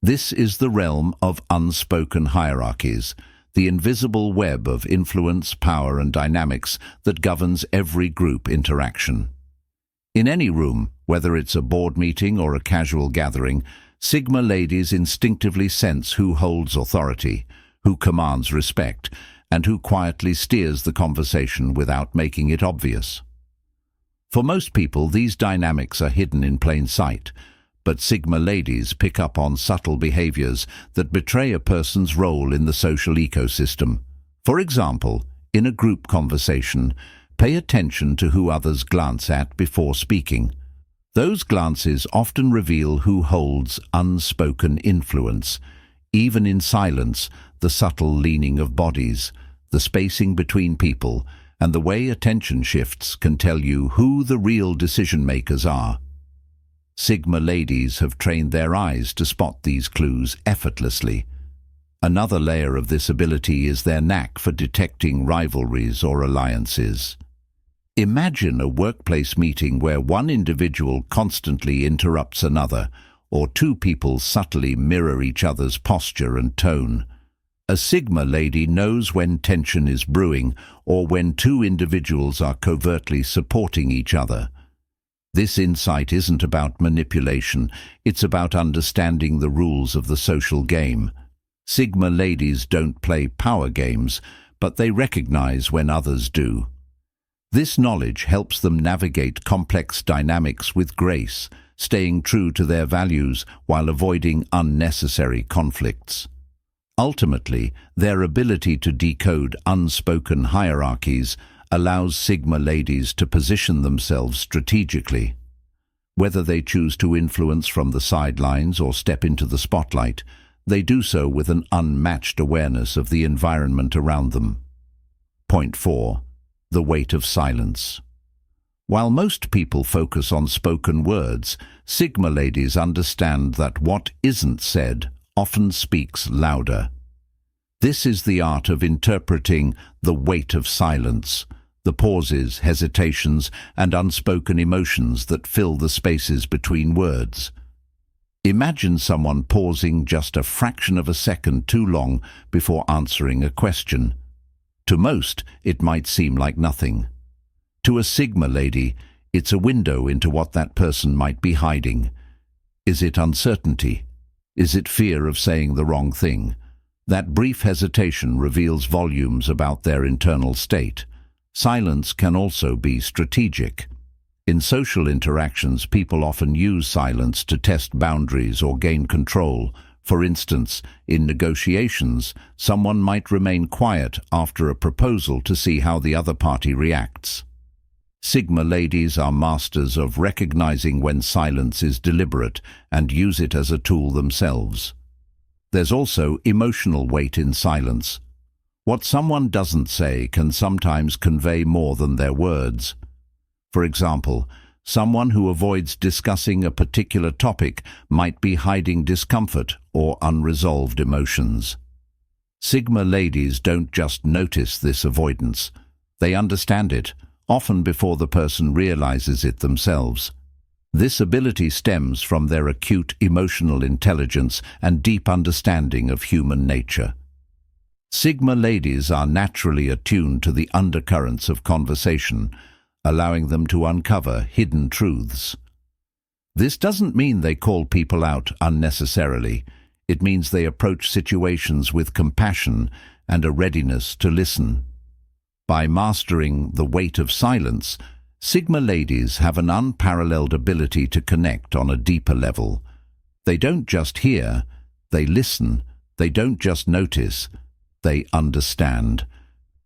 This is the realm of unspoken hierarchies, the invisible web of influence, power, and dynamics that governs every group interaction. In any room, whether it's a board meeting or a casual gathering, Sigma ladies instinctively sense who holds authority, who commands respect, and who quietly steers the conversation without making it obvious. For most people, these dynamics are hidden in plain sight, but Sigma ladies pick up on subtle behaviors that betray a person's role in the social ecosystem. For example, in a group conversation, pay attention to who others glance at before speaking. Those glances often reveal who holds unspoken influence. Even in silence, the subtle leaning of bodies, the spacing between people, and the way attention shifts can tell you who the real decision-makers are. Sigma ladies have trained their eyes to spot these clues effortlessly. Another layer of this ability is their knack for detecting rivalries or alliances. Imagine a workplace meeting where one individual constantly interrupts another, or two people subtly mirror each other's posture and tone. A Sigma lady knows when tension is brewing or when two individuals are covertly supporting each other. This insight isn't about manipulation, it's about understanding the rules of the social game. Sigma ladies don't play power games, but they recognize when others do. This knowledge helps them navigate complex dynamics with grace, staying true to their values while avoiding unnecessary conflicts. Ultimately, their ability to decode unspoken hierarchies allows Sigma ladies to position themselves strategically. Whether they choose to influence from the sidelines or step into the spotlight, they do so with an unmatched awareness of the environment around them. Point 4. The weight of silence. While most people focus on spoken words, Sigma ladies understand that what isn't said often speaks louder. This is the art of interpreting the weight of silence, the pauses, hesitations, and unspoken emotions that fill the spaces between words. Imagine someone pausing just a fraction of a second too long before answering a question. To most, it might seem like nothing. To a Sigma lady, it's a window into what that person might be hiding. Is it uncertainty? Is it fear of saying the wrong thing? That brief hesitation reveals volumes about their internal state. Silence can also be strategic. In social interactions, people often use silence to test boundaries or gain control. For instance, in negotiations, someone might remain quiet after a proposal to see how the other party reacts. Sigma ladies are masters of recognizing when silence is deliberate and use it as a tool themselves. There's also emotional weight in silence. What someone doesn't say can sometimes convey more than their words. For example, someone who avoids discussing a particular topic might be hiding discomfort or unresolved emotions. Sigma ladies don't just notice this avoidance. They understand it, often before the person realizes it themselves. This ability stems from their acute emotional intelligence and deep understanding of human nature. Sigma ladies are naturally attuned to the undercurrents of conversation, allowing them to uncover hidden truths. This doesn't mean they call people out unnecessarily. It means they approach situations with compassion and a readiness to listen. By mastering the weight of silence, Sigma ladies have an unparalleled ability to connect on a deeper level. They don't just hear, they listen. They don't just notice, they understand.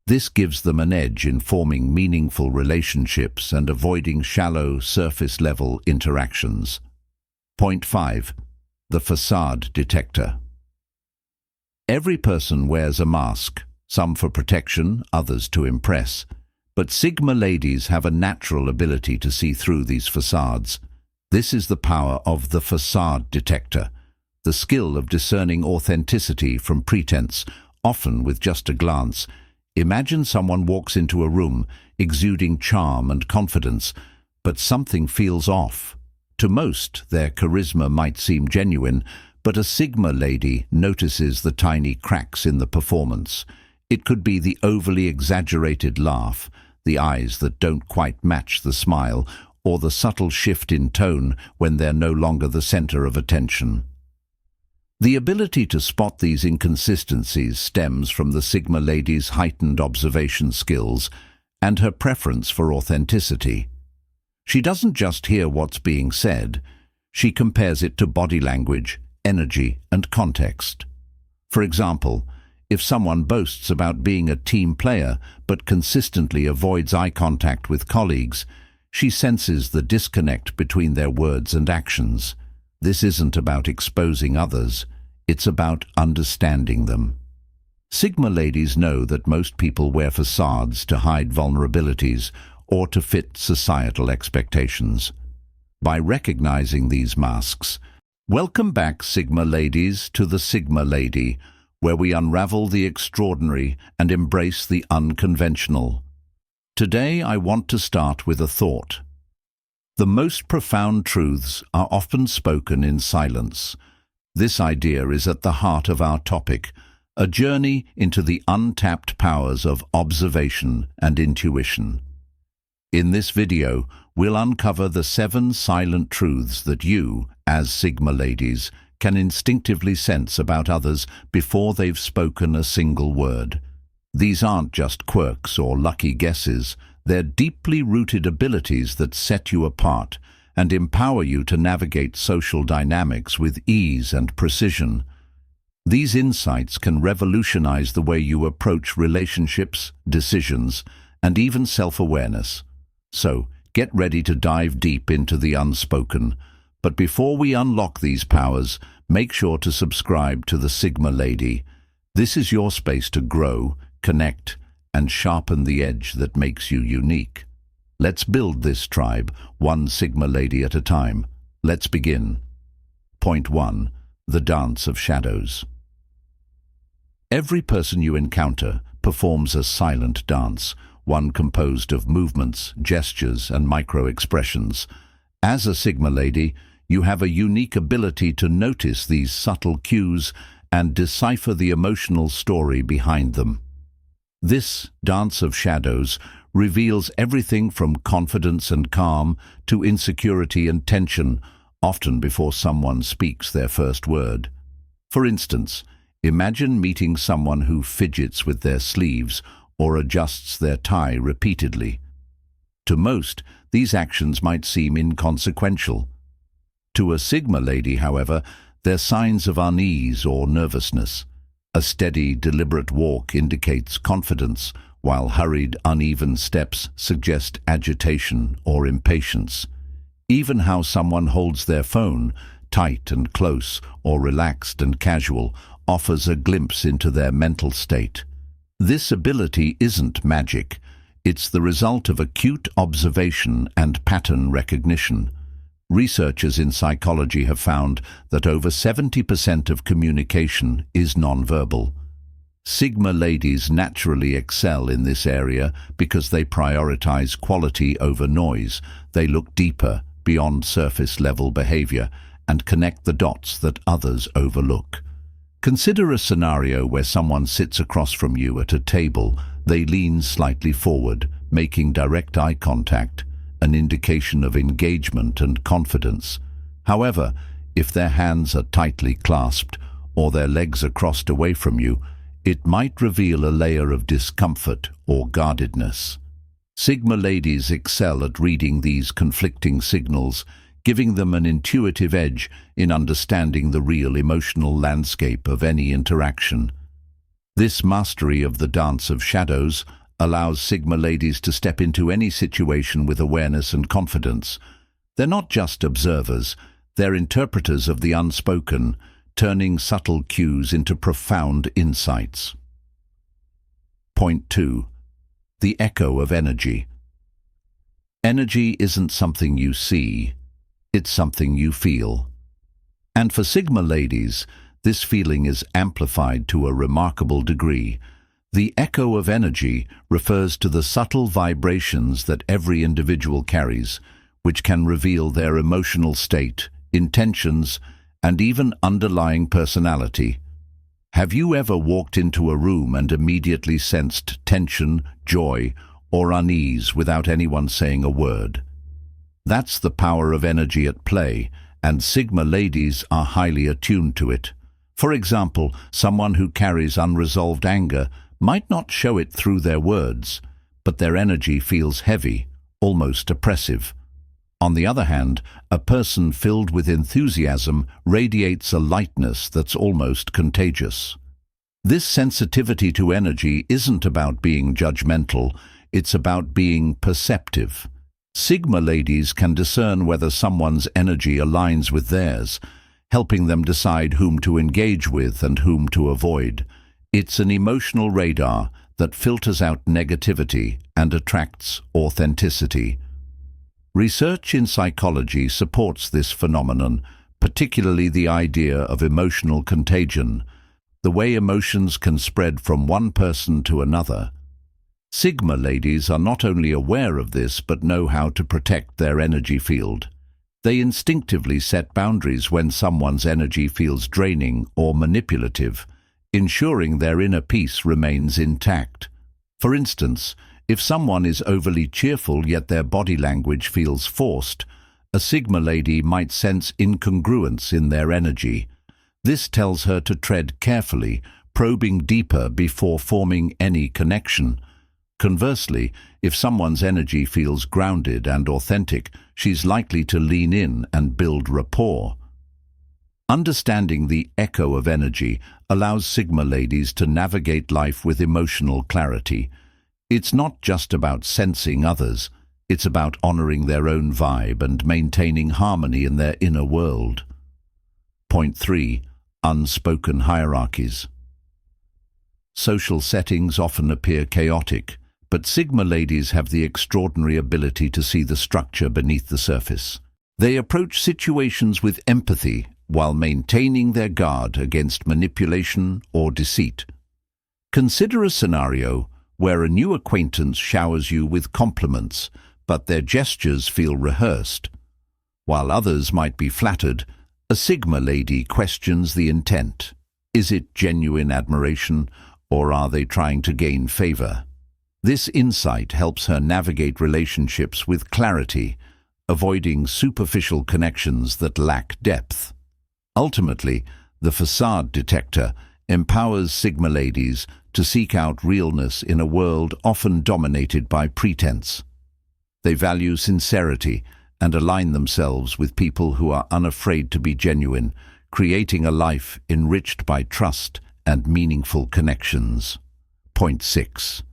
This gives them an edge in forming meaningful relationships and avoiding shallow, surface-level interactions. Point 5. The facade detector. Every person wears a mask, some for protection, others to impress. But Sigma ladies have a natural ability to see through these facades. This is the power of the facade detector, the skill of discerning authenticity from pretense, often with just a glance. Imagine someone walks into a room, exuding charm and confidence, but something feels off. To most, their charisma might seem genuine, but a Sigma lady notices the tiny cracks in the performance. It could be the overly exaggerated laugh, the eyes that don't quite match the smile, or the subtle shift in tone when they're no longer the center of attention. The ability to spot these inconsistencies stems from the Sigma lady's heightened observation skills and her preference for authenticity. She doesn't just hear what's being said, she compares it to body language, energy, and context. For example, if someone boasts about being a team player but consistently avoids eye contact with colleagues, she senses the disconnect between their words and actions. This isn't about exposing others, it's about understanding them. Sigma ladies know that most people wear facades to hide vulnerabilities or to fit societal expectations. By recognizing these masks, welcome back, Sigma ladies, to the Sigma Lady, where we unravel the extraordinary and embrace the unconventional. Today I want to start with a thought. The most profound truths are often spoken in silence. This idea is at the heart of our topic, a journey into the untapped powers of observation and intuition. In this video, we'll uncover the 7 silent truths that you, as Sigma ladies, can instinctively sense about others before they've spoken a single word. These aren't just quirks or lucky guesses, they're deeply rooted abilities that set you apart and empower you to navigate social dynamics with ease and precision. These insights can revolutionize the way you approach relationships, decisions, and even self-awareness. So, get ready to dive deep into the unspoken. But before we unlock these powers, make sure to subscribe to the Sigma Lady. This is your space to grow, connect, and sharpen the edge that makes you unique. Let's build this tribe, one Sigma lady at a time. Let's begin. Point 1. The dance of shadows. Every person you encounter performs a silent dance, one composed of movements, gestures, and micro-expressions. As a Sigma lady, you have a unique ability to notice these subtle cues and decipher the emotional story behind them. This dance of shadows reveals everything from confidence and calm to insecurity and tension, often before someone speaks their first word. For instance, imagine meeting someone who fidgets with their sleeves or adjusts their tie repeatedly. To most, these actions might seem inconsequential. To a Sigma lady, however, they're signs of unease or nervousness. A steady, deliberate walk indicates confidence, while hurried, uneven steps suggest agitation or impatience. Even how someone holds their phone, tight and close or relaxed and casual, offers a glimpse into their mental state. This ability isn't magic. It's the result of acute observation and pattern recognition. Researchers in psychology have found that over 70% of communication is nonverbal. Sigma ladies naturally excel in this area because they prioritize quality over noise. They look deeper, beyond surface-level behavior, and connect the dots that others overlook. Consider a scenario where someone sits across from you at a table. They lean slightly forward, making direct eye contact, an indication of engagement and confidence. However, if their hands are tightly clasped or their legs are crossed away from you, it might reveal a layer of discomfort or guardedness. Sigma ladies excel at reading these conflicting signals, giving them an intuitive edge in understanding the real emotional landscape of any interaction. This mastery of the dance of shadows allows Sigma ladies to step into any situation with awareness and confidence. They're not just observers, they're interpreters of the unspoken, turning subtle cues into profound insights. Point 2. The echo of energy. Energy isn't something you see, it's something you feel. And for Sigma ladies, this feeling is amplified to a remarkable degree. The echo of energy refers to the subtle vibrations that every individual carries, which can reveal their emotional state, intentions, and even underlying personality. Have you ever walked into a room and immediately sensed tension, joy, or unease without anyone saying a word? That's the power of energy at play, and Sigma ladies are highly attuned to it. For example, someone who carries unresolved anger might not show it through their words, but their energy feels heavy, almost oppressive. On the other hand, a person filled with enthusiasm radiates a lightness that's almost contagious. This sensitivity to energy isn't about being judgmental, it's about being perceptive. Sigma ladies can discern whether someone's energy aligns with theirs, helping them decide whom to engage with and whom to avoid. It's an emotional radar that filters out negativity and attracts authenticity. Research in psychology supports this phenomenon, particularly the idea of emotional contagion, the way emotions can spread from one person to another. Sigma ladies are not only aware of this but know how to protect their energy field. They instinctively set boundaries when someone's energy feels draining or manipulative, ensuring their inner peace remains intact. For instance, if someone is overly cheerful yet their body language feels forced, a Sigma lady might sense incongruence in their energy. This tells her to tread carefully, probing deeper before forming any connection. Conversely, if someone's energy feels grounded and authentic, she's likely to lean in and build rapport. Understanding the echo of energy allows Sigma ladies to navigate life with emotional clarity. It's not just about sensing others, it's about honoring their own vibe and maintaining harmony in their inner world. Point 3. Unspoken hierarchies. Social settings often appear chaotic, but Sigma ladies have the extraordinary ability to see the structure beneath the surface. They approach situations with empathy while maintaining their guard against manipulation or deceit. Consider a scenario where a new acquaintance showers you with compliments, but their gestures feel rehearsed. While others might be flattered, a Sigma lady questions the intent. Is it genuine admiration, or are they trying to gain favor? This insight helps her navigate relationships with clarity, avoiding superficial connections that lack depth. Ultimately, the facade detector empowers Sigma ladies to seek out realness in a world often dominated by pretense. They value sincerity and align themselves with people who are unafraid to be genuine, creating a life enriched by trust and meaningful connections. Point 6.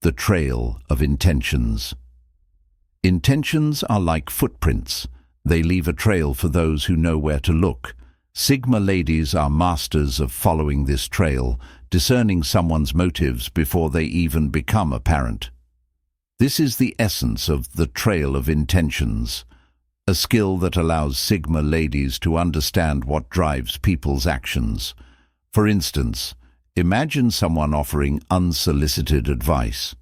The trail of intentions. Intentions are like footprints. They leave a trail for those who know where to look. Sigma ladies are masters of following this trail, discerning someone's motives before they even become apparent. This is the essence of the trail of intentions, a skill that allows Sigma ladies to understand what drives people's actions. For instance, imagine someone offering unsolicited advice.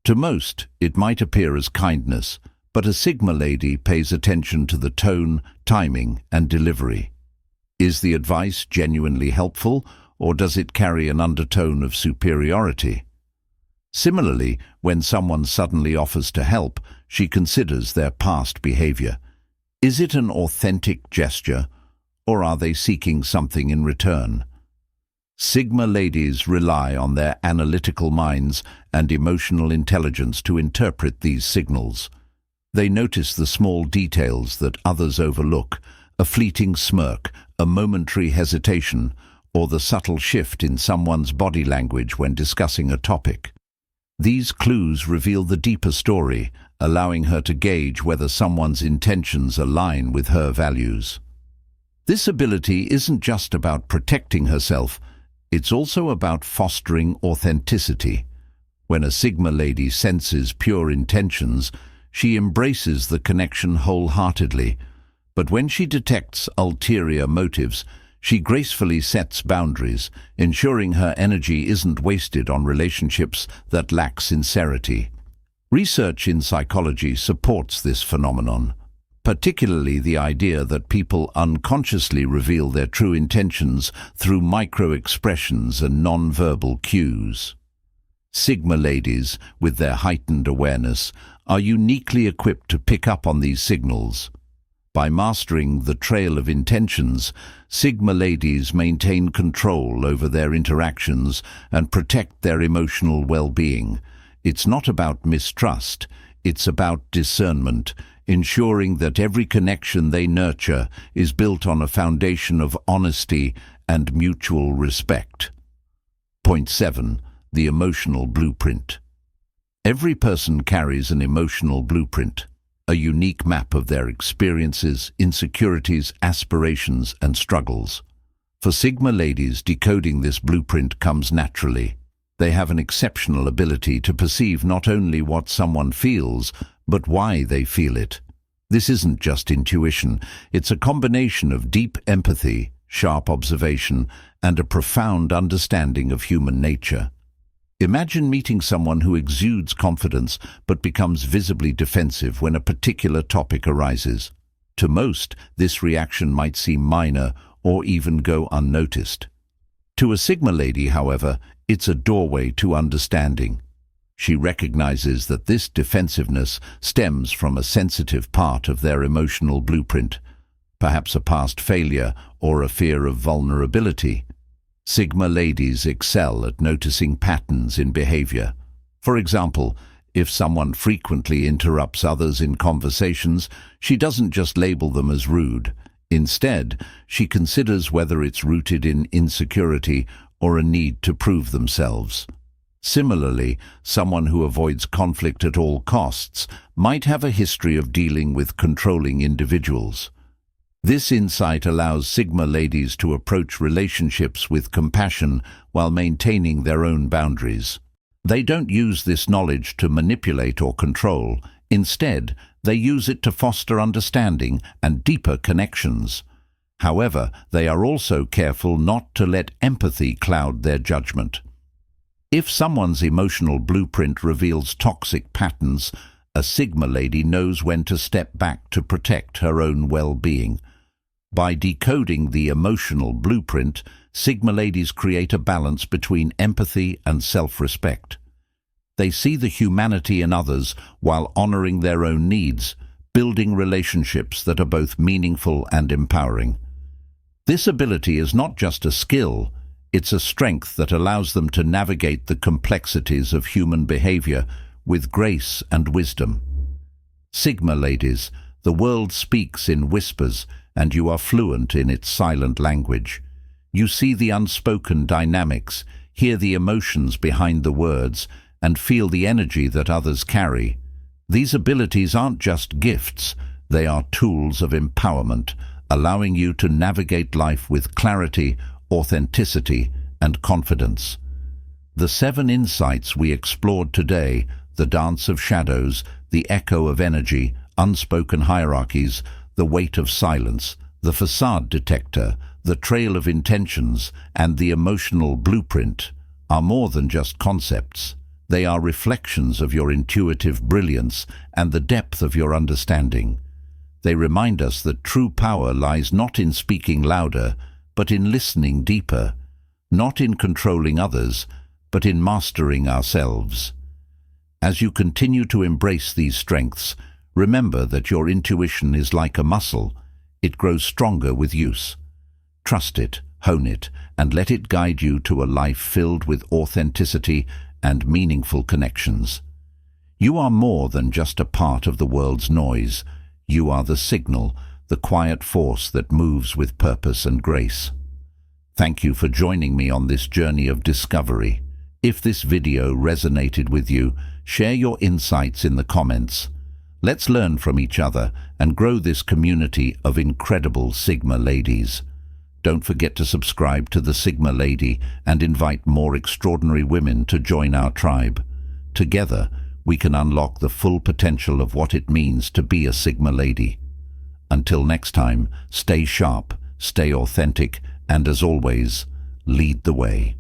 To most, it might appear as kindness, but a Sigma lady pays attention to the tone, timing, and delivery. Is the advice genuinely helpful, or does it carry an undertone of superiority? Similarly, when someone suddenly offers to help, she considers their past behavior. Is it an authentic gesture, or are they seeking something in return? Sigma ladies rely on their analytical minds and emotional intelligence to interpret these signals. They notice the small details that others overlook, a fleeting smirk, a momentary hesitation, or the subtle shift in someone's body language when discussing a topic. These clues reveal the deeper story, allowing her to gauge whether someone's intentions align with her values. This ability isn't just about protecting herself, it's also about fostering authenticity. When a Sigma lady senses pure intentions, she embraces the connection wholeheartedly. But when she detects ulterior motives, she gracefully sets boundaries, ensuring her energy isn't wasted on relationships that lack sincerity. Research in psychology supports this phenomenon. particularly the idea that people unconsciously reveal their true intentions through micro-expressions and non-verbal cues. Sigma ladies, with their heightened awareness, are uniquely equipped to pick up on these signals. By mastering the trail of intentions, Sigma ladies maintain control over their interactions and protect their emotional well-being. It's not about mistrust, it's about discernment, ensuring that every connection they nurture is built on a foundation of honesty and mutual respect. Point 7. The emotional blueprint. Every person carries an emotional blueprint, a unique map of their experiences, insecurities, aspirations, and struggles. For Sigma ladies, decoding this blueprint comes naturally. They have an exceptional ability to perceive not only what someone feels, but why they feel it. This isn't just intuition, it's a combination of deep empathy, sharp observation, and a profound understanding of human nature. Imagine meeting someone who exudes confidence but becomes visibly defensive when a particular topic arises. To most, this reaction might seem minor or even go unnoticed. To a Sigma lady, however, it's a doorway to understanding. She recognizes that this defensiveness stems from a sensitive part of their emotional blueprint, perhaps a past failure or a fear of vulnerability. Sigma ladies excel at noticing patterns in behavior. For example, if someone frequently interrupts others in conversations, she doesn't just label them as rude. Instead, she considers whether it's rooted in insecurity or a need to prove themselves. Similarly, someone who avoids conflict at all costs might have a history of dealing with controlling individuals. This insight allows Sigma ladies to approach relationships with compassion while maintaining their own boundaries. They don't use this knowledge to manipulate or control. Instead, they use it to foster understanding and deeper connections. However, they are also careful not to let empathy cloud their judgment. If someone's emotional blueprint reveals toxic patterns, a Sigma lady knows when to step back to protect her own well-being. By decoding the emotional blueprint, Sigma ladies create a balance between empathy and self-respect. They see the humanity in others while honoring their own needs, building relationships that are both meaningful and empowering. This ability is not just a skill, it's a strength that allows them to navigate the complexities of human behavior with grace and wisdom. Sigma ladies, the world speaks in whispers, and you are fluent in its silent language. You see the unspoken dynamics, hear the emotions behind the words, and feel the energy that others carry. These abilities aren't just gifts, they are tools of empowerment, allowing you to navigate life with clarity, authenticity, and confidence. The 7 insights we explored today, the dance of shadows, the echo of energy, unspoken hierarchies, the weight of silence, the facade detector, the trail of intentions, and the emotional blueprint, are more than just concepts. They are reflections of your intuitive brilliance and the depth of your understanding. They remind us that true power lies not in speaking louder, but in listening deeper, not in controlling others, but in mastering ourselves. As you continue to embrace these strengths, remember that your intuition is like a muscle. It grows stronger with use. Trust it, hone it, and let it guide you to a life filled with authenticity and meaningful connections. You are more than just a part of the world's noise. You are the signal, the quiet force that moves with purpose and grace. Thank you for joining me on this journey of discovery. If this video resonated with you, share your insights in the comments. Let's learn from each other and grow this community of incredible Sigma ladies. Don't forget to subscribe to the Sigma Lady and invite more extraordinary women to join our tribe. Together, we can unlock the full potential of what it means to be a Sigma lady. Until next time, stay sharp, stay authentic, and as always, lead the way.